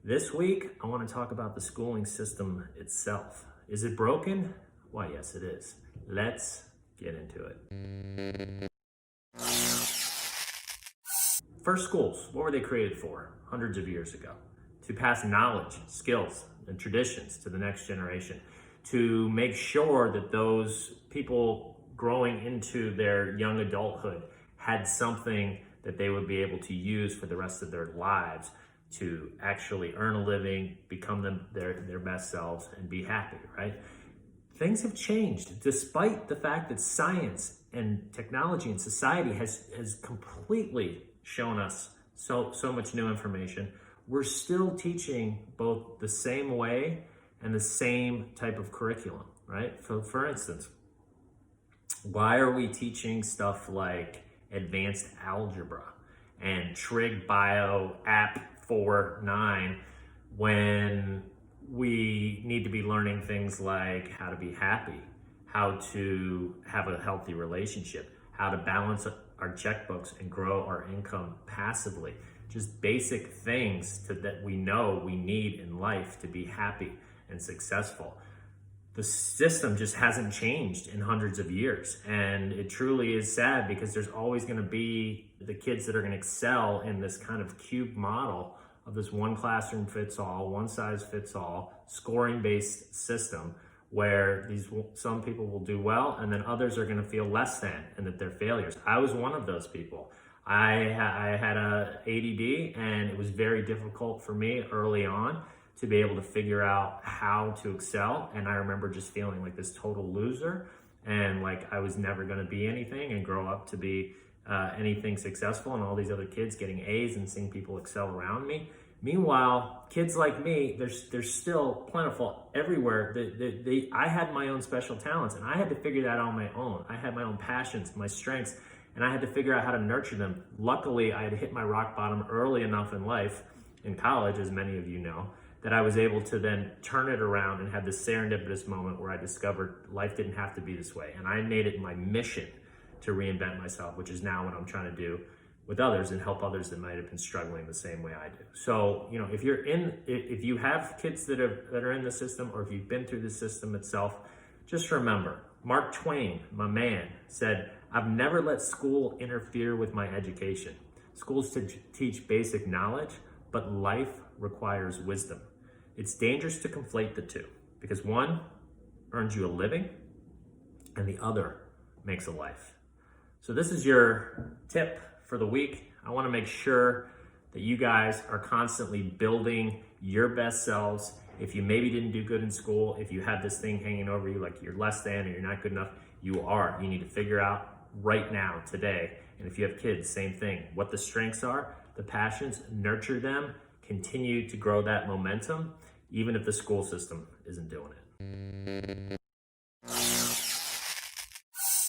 This week, I want to talk about the schooling system itself. Is it broken? Why, yes, it is. Let's get into it. First schools, what were they created for hundreds of years ago? To pass knowledge, skills, and traditions to the next generation, to make sure that those people growing into their young adulthood had something that they would be able to use for the rest of their lives to actually earn a living, become their best selves, and be happy, right? Things have changed despite the fact that science and technology and society has completely shown us so much new information. We're still teaching both the same way and the same type of curriculum, right? So for instance, why are we teaching stuff like advanced algebra and trig bio app 4.9 when we need to be learning things like how to be happy, how to have a healthy relationship, how to balance our checkbooks and grow our income passively? Just basic things that we know we need in life to be happy and successful. The system just hasn't changed in hundreds of years. And it truly is sad because there's always going to be the kids that are going to excel in this kind of cube model of this one classroom fits all, one size fits all, scoring based system where some people will do well and then others are going to feel less than and that they're failures. I was one of those people. I had a ADD and it was very difficult for me early on to be able to figure out how to excel. And I remember just feeling like this total loser and like I was never going to be anything and grow up to be anything successful, and all these other kids getting A's and seeing people excel around me. Meanwhile, kids like me, there's still plentiful everywhere. I had my own special talents and I had to figure that out on my own. I had my own passions, my strengths, and I had to figure out how to nurture them. Luckily, I had hit my rock bottom early enough in life, in college, as many of you know, that I was able to then turn it around and have this serendipitous moment where I discovered life didn't have to be this way. And I made it my mission to reinvent myself, which is now what I'm trying to do with others and help others that might have been struggling the same way I do. So, if you have kids that are in the system, or if you've been through the system itself, just remember, Mark Twain, my man, said, "I've never let school interfere with my education. Schools teach basic knowledge, but life requires wisdom. It's dangerous to conflate the two because one earns you a living and the other makes a life." So this is your tip for the week. I want to make sure that you guys are constantly building your best selves. If you maybe didn't do good in school, if you have this thing hanging over you like you're less than or you're not good enough, you are. You need to figure out right now, today. And if you have kids, same thing. What the strengths are, the passions, nurture them, continue to grow that momentum, even if the school system isn't doing it.